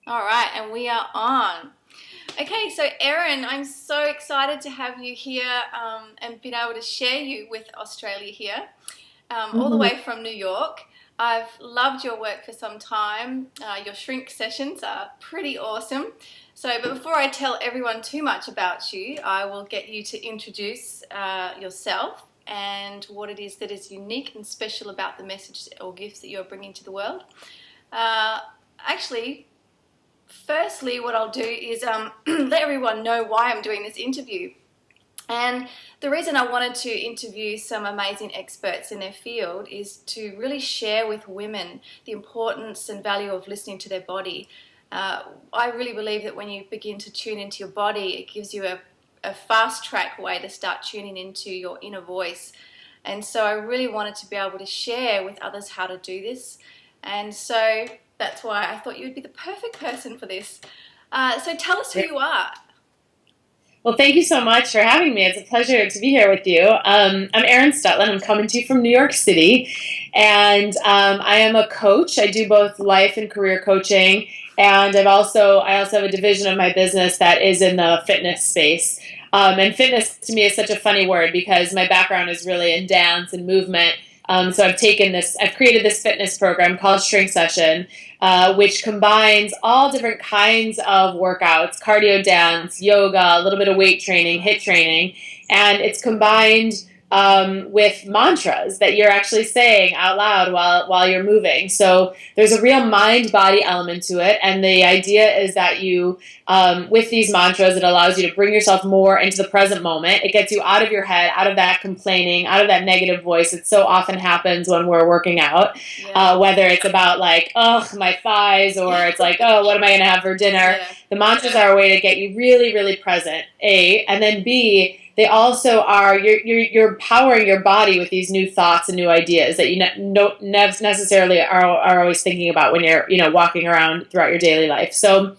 All right, and we are on. Okay, so Erin, I'm so excited to have you here and being able to share you with Australia here, all the Mhm. way from New York. I've loved your work for some time. Your shrink sessions are pretty awesome. But before I tell everyone too much about you, I will get you to introduce yourself and what it is that is unique and special about the message or gifts that you're bringing to the world. Uh, Actually, firstly, what I'll do is let everyone know why I'm doing this interview. And the reason I wanted to interview some amazing experts in their field is to really share with women the importance and value of listening to their body. I really believe that when you begin to tune into your body, it gives you a fast track way to start tuning into your inner voice. And so I really wanted to be able to share with others how to do this. And so that's why I thought you would be the perfect person for this. So tell us who you are. Well, thank you so much for having me. It's a pleasure to be here with you. I'm Erin Stutland. I'm coming to you from New York City, and I am a coach. I do both life and career coaching, and I also have a division of my business that is in the fitness space. And fitness to me is such a funny word because my background is really in dance and movement. So I've created this fitness program called Shrink Session, which combines all different kinds of workouts, cardio dance, yoga, a little bit of weight training, HIIT training, and it's combined with mantras that you're actually saying out loud while you're moving. So there's a real mind-body element to it, and the idea is that with these mantras, it allows you to bring yourself more into the present moment. It gets you out of your head, out of that complaining, out of that negative voice that so often happens when we're working out, Yeah. whether it's about like, oh, my thighs, or it's like, oh, what am I going to have for dinner? Yeah. The mantras are a way to get you really, really present, A, and then B, they also are you're empowering your body with these new thoughts and new ideas that you don't necessarily are always thinking about when you're walking around throughout your daily life. So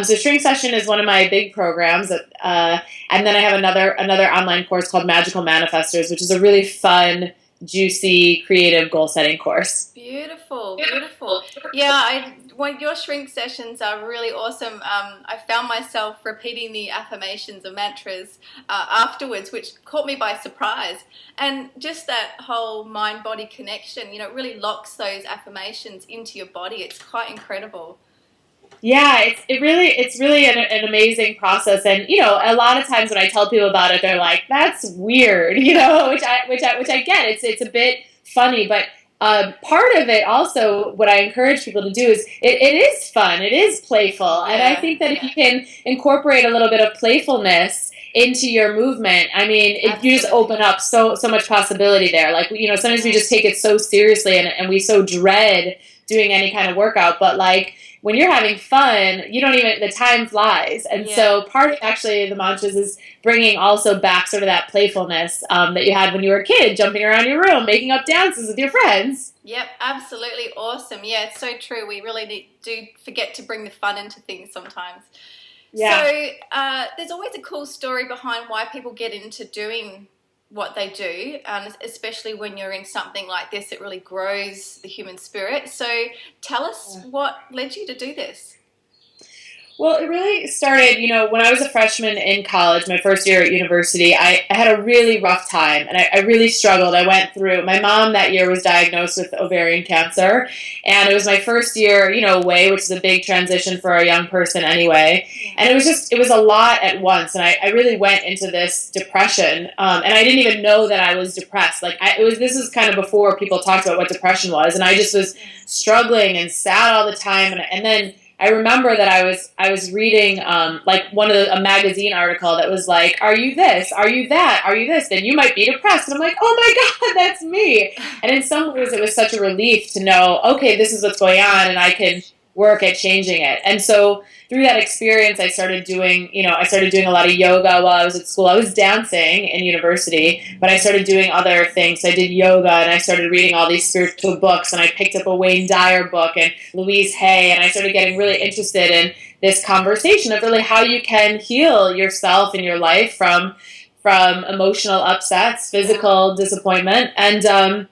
Shrink Session is one of my big programs, and then I have another online course called Magical Manifestors, which is a really fun, juicy, creative goal setting course. Beautiful, beautiful. Yeah, well, your shrink sessions are really awesome. I found myself repeating the affirmations and mantras afterwards, which caught me by surprise. And just that whole mind-body connection, it really locks those affirmations into your body. It's quite incredible. Yeah, it's really an amazing process, and a lot of times when I tell people about it, they're like, "That's weird," which I get. It's a bit funny, but part of it also, what I encourage people to do is it is fun, it is playful, and I Yeah, think that if you can incorporate a little bit of playfulness into your movement, I mean, you just absolutely. open up so much possibility there. Like sometimes we Yeah, just take it so seriously, and we so dread doing any kind of workout, but like when you're having fun, you don't even, the time flies. And yeah. so part of actually the mantras is bringing also back sort of that playfulness that you had when you were a kid, jumping around your room, making up dances with your friends. Yep, absolutely awesome. Yeah, it's so true. We really do forget to bring the fun into things sometimes. Yeah. There's always a cool story behind why people get into doing what they do, especially when you're in something like this. It really grows the human spirit. So tell us what led you to do this. Well, it really started, when I was a freshman in college, my first year at university, I had a really rough time and I really struggled. I went through, my mom that year was diagnosed with ovarian cancer, and it was my first year, away, which is a big transition for a young person anyway. Yeah. And it was a lot at once. And I really went into this depression. And I didn't even know that I was depressed. This is kind of before people talked about what depression was. And I just was struggling and sad all the time. And then I remember that I was reading like a magazine article that was like, "Are you this? Are you that? Are you this? Then you might be depressed." And I'm like, "Oh my God, that's me!" And in some ways, it was such a relief to know, okay, this is what's going on, and I can work at changing it. And so through that experience, I started doing a lot of yoga while I was at school. I was dancing in university, but I started doing other things. So I did yoga, and I started reading all these spiritual books, and I picked up a Wayne Dyer book and Louise Hay, and I started getting really interested in this conversation of really how you can heal yourself and your life from emotional upsets, Yeah. physical disappointment, and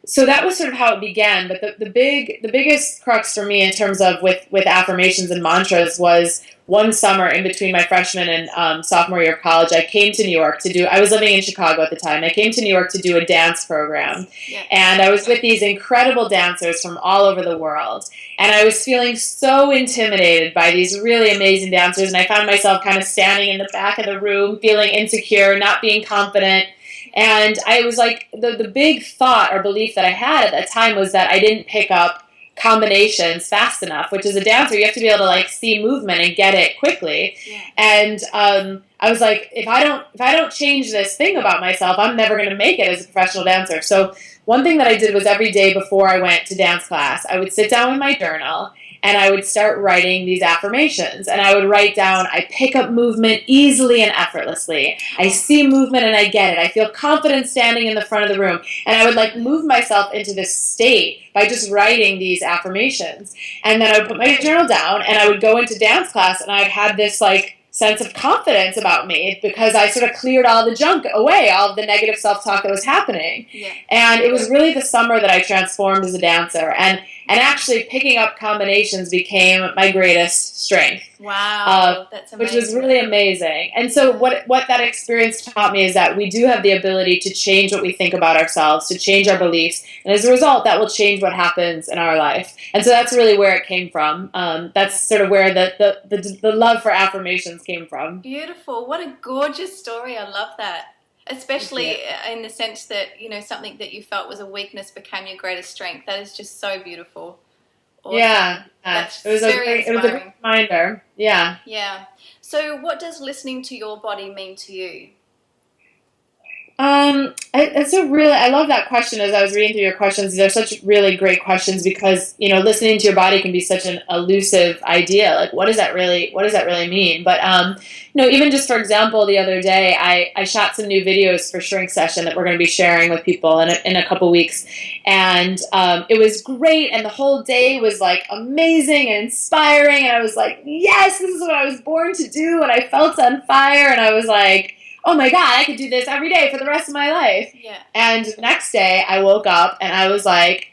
so that was sort of how it began. But the biggest crux for me in terms of with affirmations and mantras was one summer in between my freshman and sophomore year of college. I came to New York to do. I was living in Chicago at the time. I came to New York to do a dance program, Yeah. and I was with these incredible dancers from all over the world. And I was feeling so intimidated by these really amazing dancers, and I found myself kind of standing in the back of the room, feeling insecure, not being confident. And I was like, the big thought or belief that I had at that time was that I didn't pick up combinations fast enough, which as a dancer, you have to be able to like see movement and get it quickly. Yeah. And I was like, if I don't change this thing about myself, I'm never going to make it as a professional dancer. So one thing that I did was every day before I went to dance class, I would sit down with my journal and I would start writing these affirmations. And I would write down, I pick up movement easily and effortlessly. I see movement and I get it. I feel confident standing in the front of the room. And I would like move myself into this state by just writing these affirmations. And then I would put my journal down and I would go into dance class and I had this like sense of confidence about me because I sort of cleared all the junk away, all of the negative self-talk that was happening. Yeah. And it was really the summer that I transformed as a dancer. And actually picking up combinations became my greatest strength. Wow, that's amazing. Which was really amazing. And so what that experience taught me is that we do have the ability to change what we think about ourselves, to change our beliefs. And as a result, that will change what happens in our life. And so that's really where it came from. That's sort of where the love for affirmations came from. Beautiful. What a gorgeous story. I love that. Especially in the sense that, you know, something that you felt was a weakness became your greatest strength. That is just so beautiful. Awesome. Yeah. That's it was very a great reminder. Yeah. Yeah. So what does listening to your body mean to you? I love that question. As I was reading through your questions, they're such really great questions because, you know, listening to your body can be such an elusive idea. Like, what does that really mean? But, you know, even just for example, the other day, I shot some new videos for Shrink Session that we're going to be sharing with people in a couple weeks. And, it was great. And the whole day was like amazing and inspiring. And I was like, yes, this is what I was born to do. And I felt on fire. And I was like, oh my God, I could do this every day for the rest of my life. Yeah. And the next day I woke up and I was like,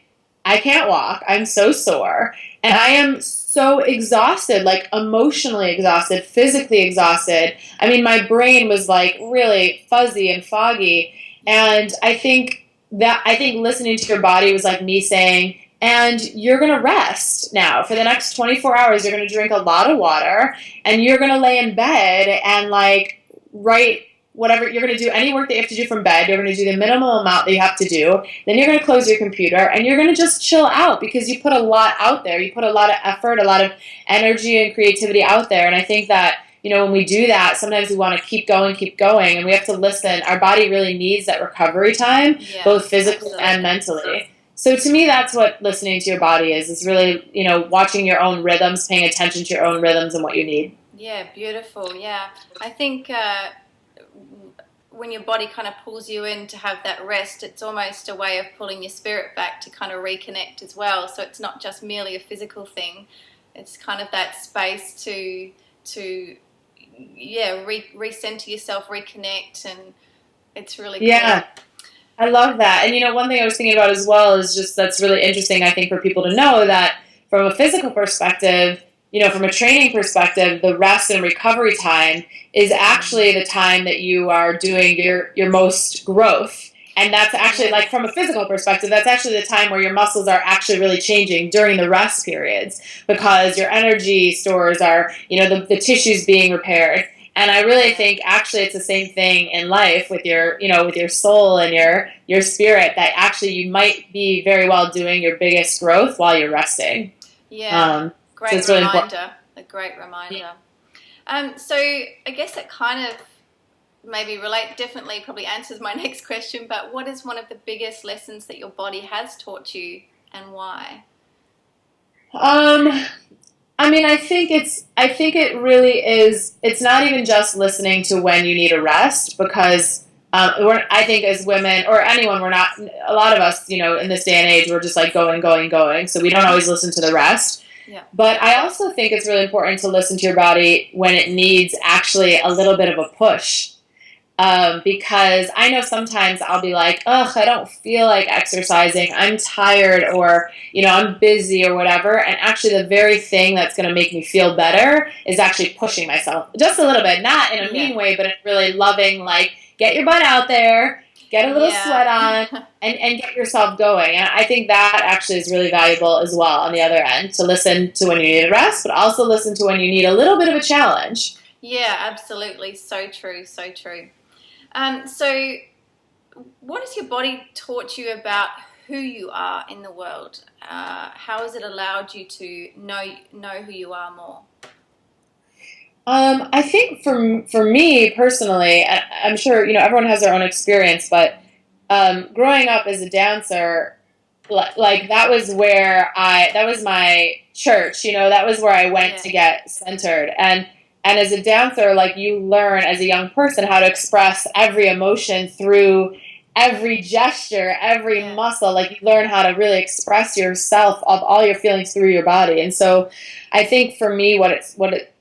I can't walk. I'm so sore. And I am so exhausted, like emotionally exhausted, physically exhausted. I mean, my brain was like really fuzzy and foggy. And I think listening to your body was like me saying, and you're going to rest now. For the next 24 hours, you're going to drink a lot of water and you're going to lay in bed and like write whatever you're going to do, any work that you have to do from bed. You're going to do the minimal amount that you have to do. Then you're going to close your computer and you're going to just chill out because you put a lot out there. You put a lot of effort, a lot of energy and creativity out there. And I think that, you know, when we do that, sometimes we want to keep going, and we have to listen. Our body really needs that recovery time, both physically and mentally. So to me, that's what listening to your body is really, you know, watching your own rhythms, paying attention to your own rhythms and what you need. Yeah, beautiful. Yeah. I think when your body kind of pulls you in to have that rest, it's almost a way of pulling your spirit back to kind of reconnect as well. So it's not just merely a physical thing. It's kind of that space to recenter yourself, reconnect, and it's really cool. Yeah. I love that. And, you know, one thing I was thinking about as well is just that's really interesting, I think, for people to know that from a physical perspective, you know, from a training perspective, the rest and recovery time is actually the time that you are doing your most growth. And that's actually, like, from a physical perspective, that's actually the time where your muscles are actually really changing during the rest periods because your energy stores are, you know, the tissues being repaired. And I really think actually it's the same thing in life with your, you know, with your soul and your spirit, that actually you might be very well doing your biggest growth while you're resting. Yeah. Great so reminder. Really a great reminder. So I guess it kind of maybe definitely probably answers my next question, but what is one of the biggest lessons that your body has taught you and why? I mean, I think it really is, it's not even just listening to when you need a rest because I think as women or anyone, a lot of us, you know, in this day and age, we're just like going. So we don't always listen to the rest. Yeah. But I also think it's really important to listen to your body when it needs actually a little bit of a push. because I know sometimes I'll be like, ugh, I don't feel like exercising. I'm tired, or, I'm busy or whatever. And actually, the very thing that's going to make me feel better is actually pushing myself just a little bit, not in a Yeah. mean way, but in really loving, like, get your butt out there, get a little sweat on, Yeah. and get yourself going. And I think that actually is really valuable as well on the other end, to listen to when you need a rest, but also listen to when you need a little bit of a challenge. Yeah, absolutely. So true. So true. So, what has your body taught you about who you are in the world? How has it allowed you to know who you are more? I think for me personally, I'm sure everyone has their own experience, but growing up as a dancer, like that was my church. That was where I went Yeah. to get centered, and as a dancer, like, you learn as a young person how to express every emotion through every gesture, every Yeah. muscle. Like, you learn how to really express yourself of all your feelings through your body. And so I think for me,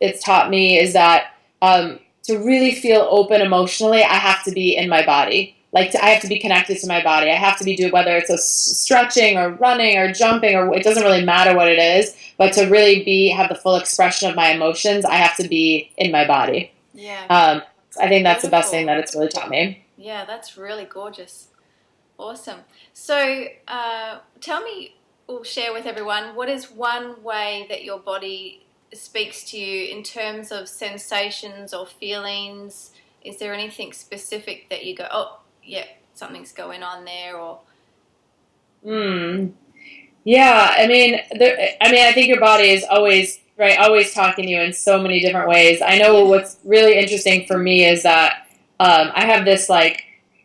it's taught me is that, to really feel open emotionally, I have to be in my body. Like, I have to be connected to my body. I have to be doing, whether it's a stretching or running or jumping, or it doesn't really matter what it is, but to really have the full expression of my emotions, I have to be in my body. Yeah. I think that's the best thing Beautiful. that it's really taught me. Yeah, that's really gorgeous. Awesome. So, tell me, or share with everyone, what is one way that your body speaks to you in terms of sensations or feelings? Is there anything specific that you go, oh, yeah, something's going on there, or Hmm. Yeah, I think your body is always right, always talking to you in so many different ways. I know yeah, what's really interesting for me is that, I have this like,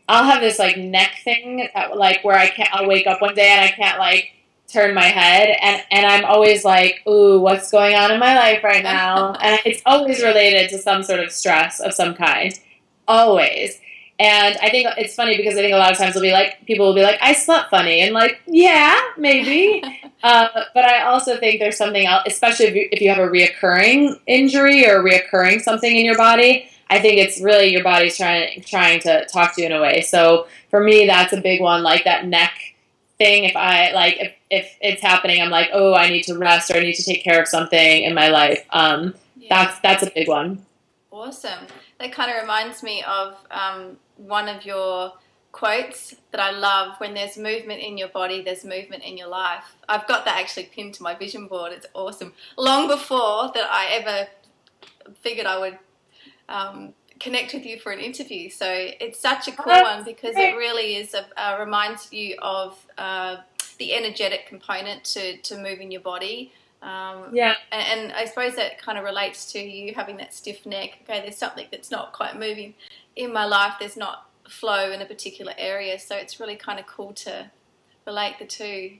I'll have this like neck thing that, like, where I'll wake up one day and I can't, like, turn my head, and I'm always like, ooh, what's going on in my life right now? And it's always related to some sort of stress of some kind, always. And I think it's funny because I think a lot of times people will be like, I slept funny. And, like, yeah, maybe. But I also think there's something else, especially if you have a reoccurring injury or reoccurring something in your body. I think it's really your body's trying to talk to you in a way. So for me, that's a big one, like that neck thing. If it's happening, I'm like, oh, I need to rest, or I need to take care of something in my life. yeah. That's a big one. Awesome. That kind of reminds me of one of your quotes that I love: when there's movement in your body, there's movement in your life. I've got that actually pinned to my vision board. It's awesome. Long before that I ever figured I would connect with you for an interview. So it's such a cool one because it really is reminds you of the energetic component to moving your body. Yeah. And I suppose that kind of relates to you having that stiff neck. Okay, there's something that's not quite moving in my life. There's not flow in a particular area. So it's really kind of cool to relate the two.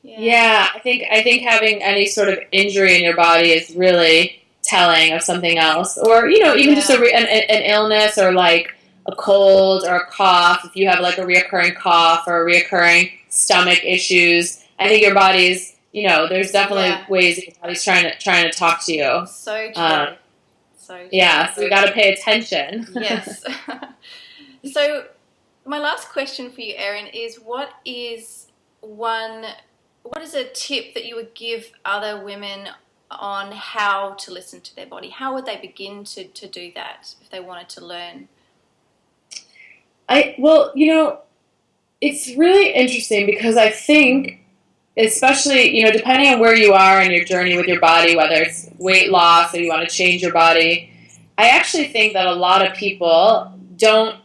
Yeah. Yeah, I think having any sort of injury in your body is really telling of something else, or even just Yeah. an illness, or like a cold or a cough. If you have like a reoccurring cough or reoccurring stomach issues, I think your body's there's definitely Yeah. ways that your body's trying to talk to you. So true. So true. Yeah, so you got to pay attention. Yes. So my last question for you, Erin, is what is a tip that you would give other women on how to listen to their body? How would they begin to do that if they wanted to learn? Well, it's really interesting because I think, especially, depending on where you are in your journey with your body, whether it's weight loss or you want to change your body, I actually think that a lot of people don't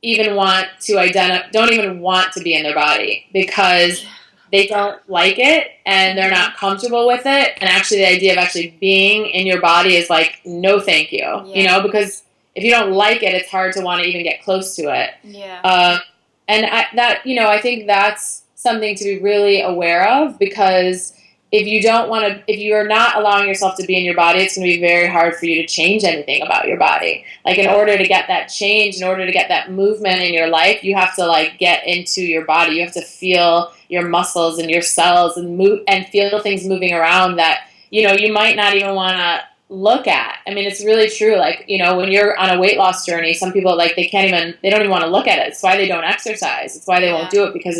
even want to be in their body because they don't like it and they're not comfortable with it. And actually, the idea of actually being in your body is like, no, thank you. Yeah. Because if you don't like it, it's hard to want to even get close to it. Yeah. And I think that's something to be really aware of, because if you're not allowing yourself to be in your body, it's going to be very hard for you to change anything about your body. Like, in order to get that change, in order to get that movement in your life, you have to, like, get into your body. You have to feel your muscles and your cells and move and feel things moving around that, you might not even want to, look at. I mean, it's really true. Like, when you're on a weight loss journey, some people, like, they don't even want to look at it. It's why they don't exercise. It's why they won't Yeah. do it, because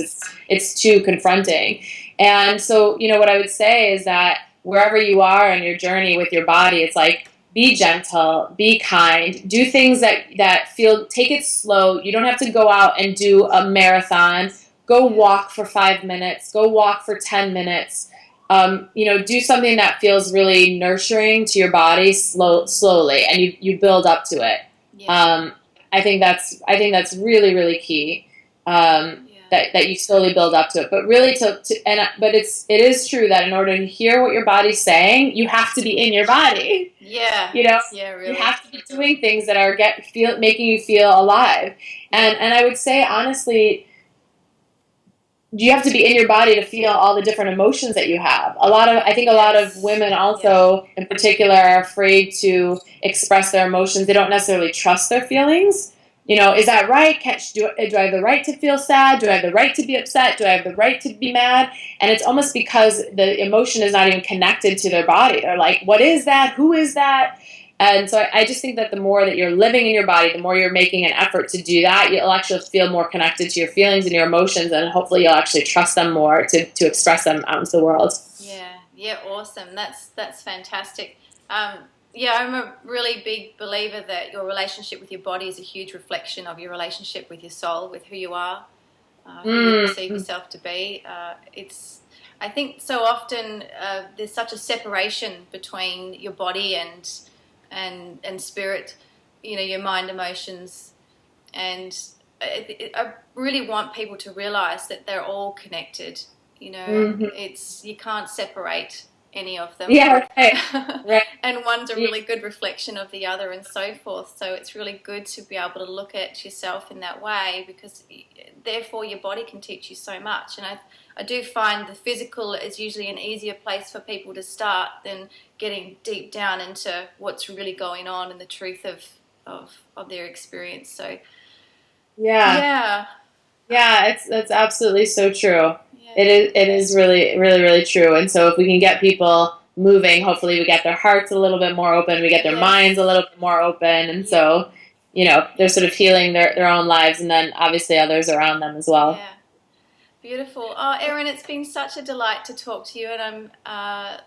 it's too confronting. And so, what I would say is that wherever you are on your journey with your body, it's like, be gentle, be kind, do things take it slow. You don't have to go out and do a marathon. Go walk for 5 minutes, go walk for 10 minutes. Do something that feels really nurturing to your body slowly, and you build up to it. Yeah. I think that's really, really key. That you slowly build up to it, but really but it is true that in order to hear what your body's saying, you have to be in your body. Yeah. Yeah, really. You have to be doing things that are making you feel alive. And I would say, honestly, you have to be in your body to feel all the different emotions that you have. I think a lot of women also, in particular, are afraid to express their emotions. They don't necessarily trust their feelings. Is that right? Do I have the right to feel sad? Do I have the right to be upset? Do I have the right to be mad? And it's almost because the emotion is not even connected to their body. They're like, what is that? Who is that? And so I just think that the more that you're living in your body, the more you're making an effort to do that, you'll actually feel more connected to your feelings and your emotions, and hopefully you'll actually trust them more to express them out into the world. Yeah, awesome. That's fantastic. Yeah, I'm a really big believer that your relationship with your body is a huge reflection of your relationship with your soul, with who you are, who you perceive yourself to be. I think so often there's such a separation between your body and spirit, your mind, emotions, and I really want people to realize that they're all connected. You can't separate any of them. Yeah, right. And one's a really good reflection of the other, and so forth. So it's really good to be able to look at yourself in that way, because therefore your body can teach you so much. And I do find the physical is usually an easier place for people to start than getting deep down into what's really going on and the truth of their experience. So yeah, that's absolutely so true. yeah. It is really, really, really true. And so if we can get people moving, hopefully we get their hearts a little bit more open, we get their minds a little bit more open, and so they're sort of healing their own lives, and then obviously others around them as well. Yeah. Beautiful. Oh, Erin, it's been such a delight to talk to you, and I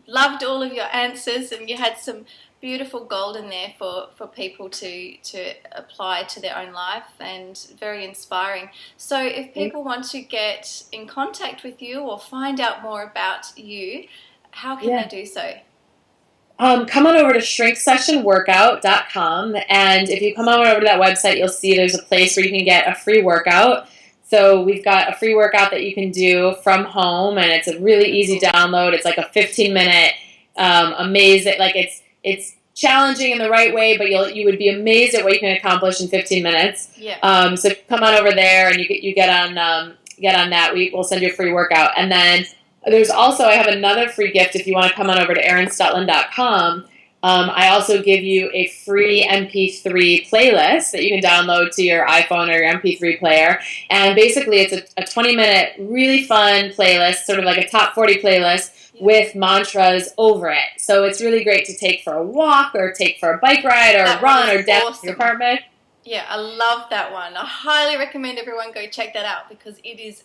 loved all of your answers, and you had some beautiful gold in there for people to apply to their own life, and very inspiring. So if people want to get in contact with you or find out more about you, how can they do so? Come on over to shrinksessionworkout.com, and if you come on over to that website, you'll see there's a place where you can get a free workout. So we've got a free workout that you can do from home, and it's a really easy download. It's like a 15-minute, amazing, like it's challenging in the right way, but you would be amazed at what you can accomplish in 15 minutes. Yeah. So come on over there, and you get on that. We'll send you a free workout, and then I have another free gift if you want to come on over to erinstutland.com. I also give you a free MP3 playlist that you can download to your iPhone or your MP3 player. And basically it's a 20-minute, really fun playlist, sort of like a top 40 playlist with mantras over it. So it's really great to take for a walk or take for a bike ride or run or dance in your apartment. Yeah, I love that one. I highly recommend everyone go check that out, because it's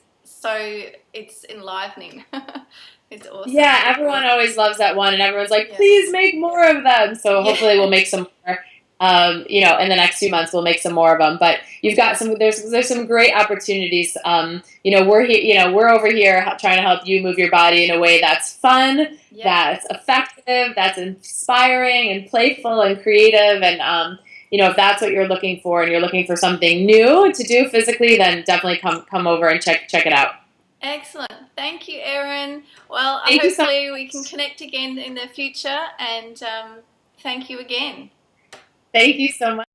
enlivening. It's awesome. Yeah, everyone always loves that one, and everyone's like, please make more of them. So hopefully we'll make some more. In the next few months we'll make some more of them. But you've got there's some great opportunities. We're over here trying to help you move your body in a way that's fun, that's effective, that's inspiring and playful and creative. And if that's what you're looking for, and you're looking for something new to do physically, then definitely come over and check it out. Excellent. Thank you, Erin. Well, hopefully we can connect again in the future, and thank you again. Thank you so much.